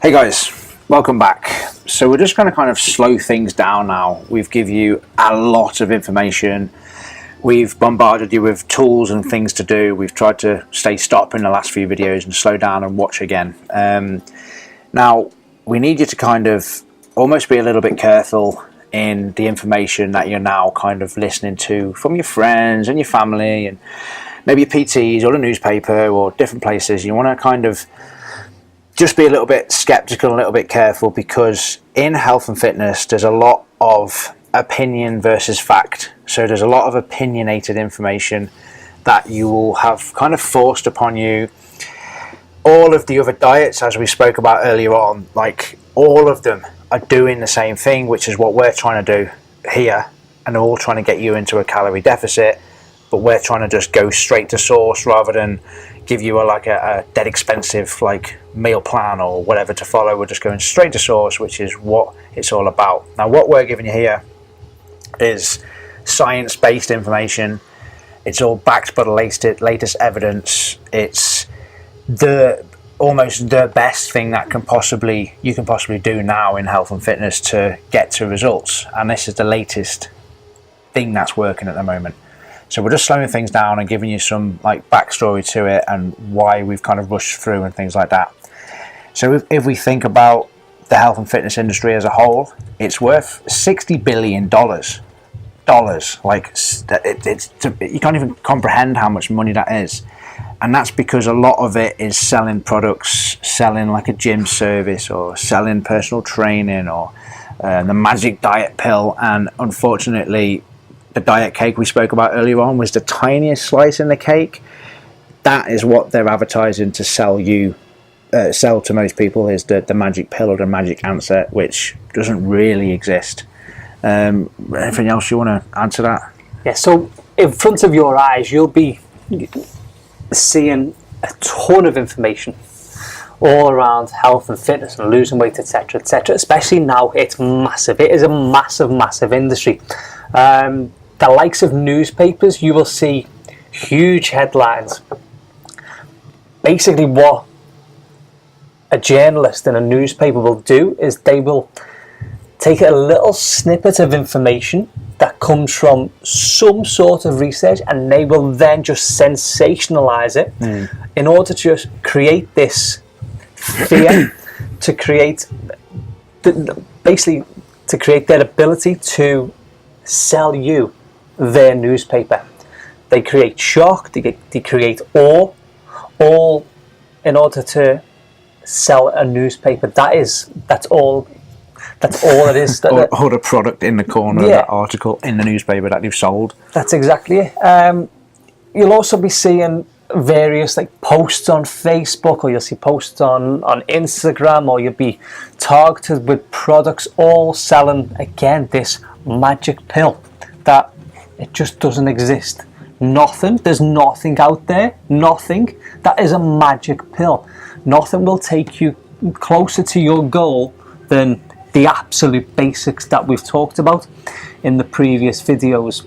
Hey guys, welcome back. So we're just going to kind of slow things down now. We've given you a lot of information. We've bombarded you with tools and things to do. We've tried to stay stop in the last few videos and slow down and watch again. Now, we need you to kind of almost be a little bit careful in the information that you're now kind of listening to from your friends and your family and maybe your PTs or the newspaper or different places. You want to kind of just be a little bit skeptical, a little bit careful, because in health and fitness there's a lot of opinion versus fact. So there's a lot of opinionated information that you will have kind of forced upon you. All of the other diets, as we spoke about earlier on, like all of them are doing the same thing, which is what we're trying to do here, and they're all trying to get you into a calorie deficit, but we're trying to just go straight to source rather than give you a dead expensive like meal plan or whatever to follow. We're just going straight to source, which is what it's all about. Now what we're giving you here is science-based information. It's all backed by the latest evidence. It's almost the best thing that you can possibly do now in health and fitness to get to results, and this is the latest thing that's working at the moment. So we're just slowing things down and giving you some like backstory to it and why we've kind of rushed through and things like that. So if we think about the health and fitness industry as a whole, it's worth $60 billion. Like you can't even comprehend how much money that is. And that's because a lot of it is selling products, selling like a gym service or selling personal training or the magic diet pill. And unfortunately, the diet cake we spoke about earlier on was the tiniest slice in the cake. That is what they're advertising to sell to most people, is the magic pill or the magic answer, which doesn't really exist. Anything else you want to add to that? Yeah, so in front of your eyes, you'll be seeing a ton of information all around health and fitness and losing weight, etc., etc. Especially now, it's massive. It is a massive industry. The likes of newspapers, you will see huge headlines. Basically, what a journalist in a newspaper will do is they will take a little snippet of information that comes from some sort of research, and they will then just sensationalize it in order to just create this fear, to create basically to create their ability to sell you their newspaper. They create shock, they create awe, all in order to sell a newspaper. That's all it is. Or the product in the corner of that article in the newspaper that you've sold. That's exactly it. You'll also be seeing various like posts on Facebook, or you'll see posts on Instagram, or you'll be targeted with products all selling, again, this magic pill that it just doesn't exist. There's nothing out there, nothing that is a magic pill. Nothing will take you closer to your goal than the absolute basics that we've talked about in the previous videos.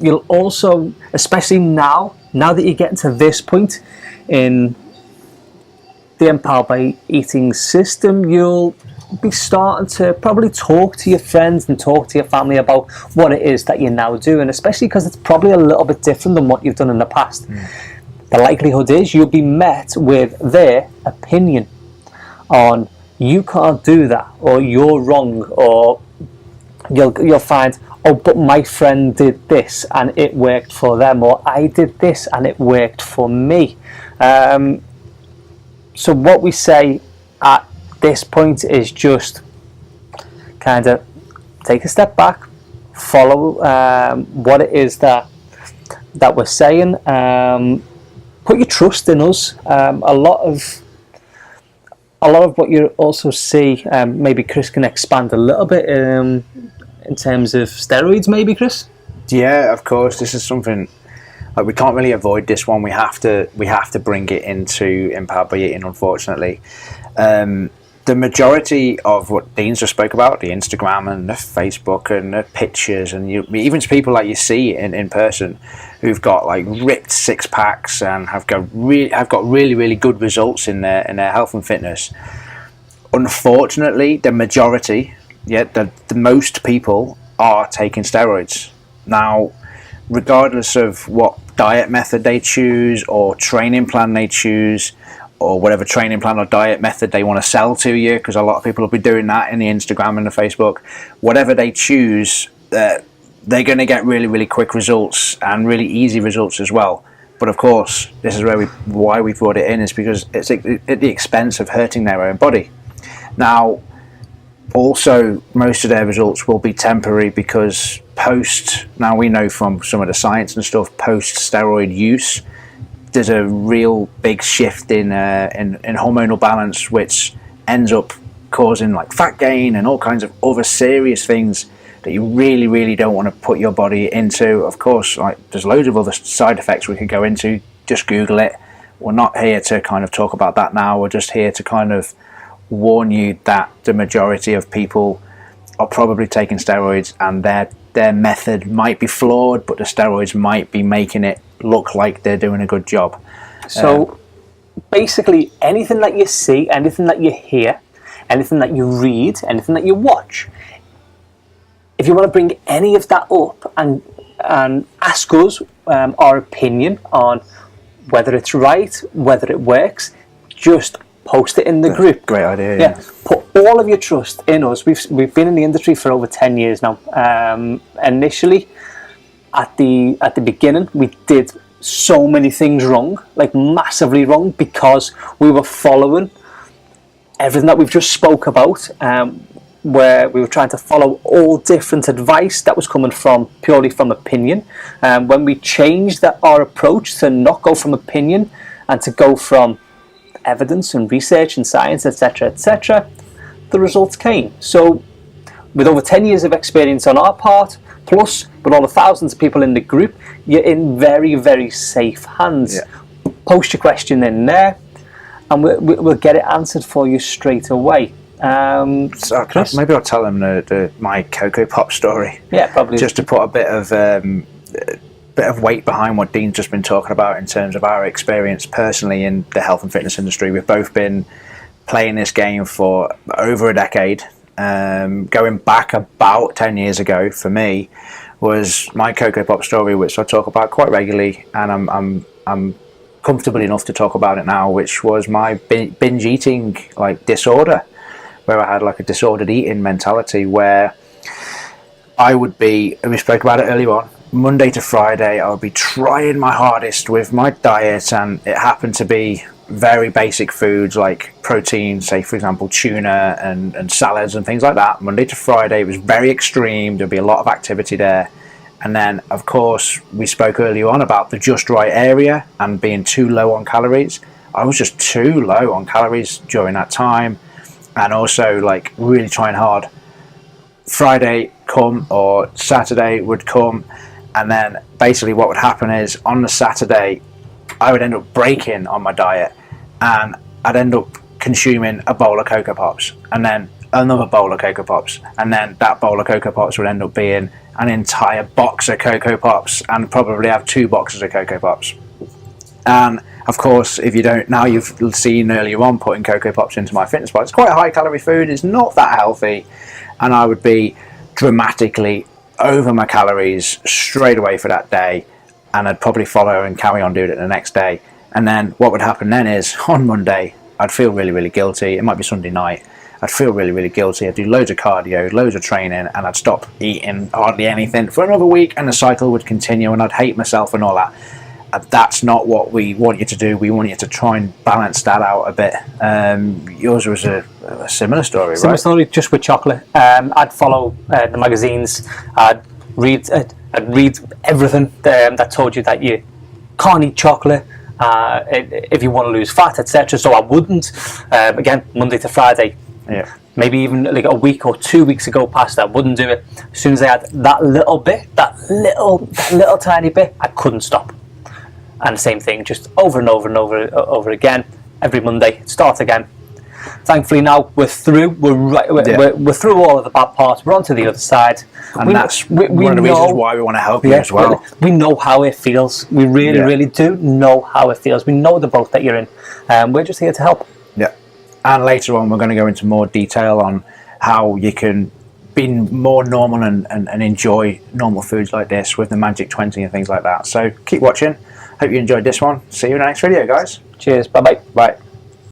You'll also, especially now that you're getting to this point in the Empowered by Eating system, you'll be starting to probably talk to your friends and talk to your family about what it is that you're now doing, especially because it's probably a little bit different than what you've done in the past. The likelihood is you'll be met with their opinion on you can't do that, or you're wrong, or you'll find, oh, but my friend did this and it worked for them, or I did this and it worked for me. So what we say at this point is just kind of take a step back, follow what it is that we're saying, put your trust in us. A lot of what you also see, maybe Chris can expand a little bit in terms of steroids, maybe, Chris? Yeah, of course. This is something like we can't really avoid this one. We have to bring it into Empowered by Eating, unfortunately. The majority of what Dean's just spoke about, the Instagram and the Facebook and the pictures, and even to people like you see in person who've got like ripped six packs and have got really good results in their health and fitness. unfortunately, the majority, the most people are taking steroids. Now, regardless of what diet method they choose or training plan they choose, or whatever training plan or diet method they want to sell to you, because a lot of people will be doing that in the Instagram and the Facebook, whatever they choose, they're going to get really, really quick results and really easy results as well. But of course, this is why we brought it in, is because it's at the expense of hurting their own body. Now, also, most of their results will be temporary, because now we know from some of the science and stuff, post-steroid use, there's a real big shift in hormonal balance, which ends up causing like fat gain and all kinds of other serious things that you really, really don't want to put your body into. Of course, like there's loads of other side effects we could go into. Just Google it. We're not here to kind of talk about that now. We're just here to kind of warn you that the majority of people are probably taking steroids, and their method might be flawed, but the steroids might be making it look like they're doing a good job. So basically, anything that you see, anything that you hear, anything that you read, anything that you watch, if you want to bring any of that up and ask us our opinion on whether it's right, whether it works, just post it in the group. Great idea. Yeah. Put all of your trust in us. We've been in the industry for over 10 years now. Initially, at the beginning, we did so many things wrong, like massively wrong, because we were following everything that we've just spoke about, where we were trying to follow all different advice that was coming from purely from opinion. When we changed our approach to not go from opinion and to go from evidence and research and science, etc., the results came. So with over 10 years of experience on our part, plus with all the thousands of people in the group, you're in very, very safe hands. Yeah. Post your question in there and we'll get it answered for you straight away. So maybe I'll tell them my Cocoa Pop story. Yeah, probably. Just to put a bit of weight behind what Dean's just been talking about in terms of our experience personally in the health and fitness industry. We've both been playing this game for over a decade. Going back about 10 years ago for me was my Cocoa Pop story, which I talk about quite regularly, and I'm comfortable enough to talk about it now, which was my binge eating disorder, where I had like a disordered eating mentality, where I would be, and we spoke about it earlier on, Monday to Friday, I would be trying my hardest with my diet, and it happened to be very basic foods like protein, say for example tuna and salads and things like that. Monday to Friday, it was very extreme. There'd be a lot of activity there. And then of course we spoke earlier on about the just right area and being too low on calories. I was just too low on calories during that time, and also like really trying hard. Friday come or Saturday would come, and then basically what would happen is on the Saturday I would end up breaking on my diet, and I'd end up consuming a bowl of Cocoa Pops, and then another bowl of Cocoa Pops, and then that bowl of Cocoa Pops would end up being an entire box of Cocoa Pops, and probably have 2 boxes of Cocoa Pops. And of course, if you don't, now you've seen earlier on putting Cocoa Pops into my fitness bar. It's quite a high calorie food, it's not that healthy, and I would be dramatically over my calories straight away for that day, and I'd probably follow and carry on doing it the next day. And then what would happen then is on Monday I'd feel really, really guilty. It might be Sunday night. I'd feel really, really guilty. I'd do loads of cardio, loads of training, and I'd stop eating hardly anything for another week, and the cycle would continue, and I'd hate myself and all that. And that's not what we want you to do. We want you to try and balance that out a bit. Yours was a similar story, similar right? Story, just with chocolate. I'd follow the magazines. I'd read everything that told you that you can't eat chocolate if you want to lose fat, etc. So I wouldn't. Again, Monday to Friday. Yeah. Maybe even like a week or 2 weeks ago past that, I wouldn't do it. As soon as I had that little bit, that little tiny bit, I couldn't stop. And the same thing, just over and over and over again. Every Monday, start again. Thankfully now we're through. We're through all of the bad parts. We're on to the other side. And that's one of the reasons why we want to help you as well. We know how it feels. We really do know how it feels. We know the boat that you're in. We're just here to help. Yeah. and later on we're going to go into more detail on how you can be more normal and enjoy normal foods like this with the Magic 20 and things like that. So keep watching. Hope you enjoyed this one. See you in the next video, guys. Cheers. Bye bye. Bye.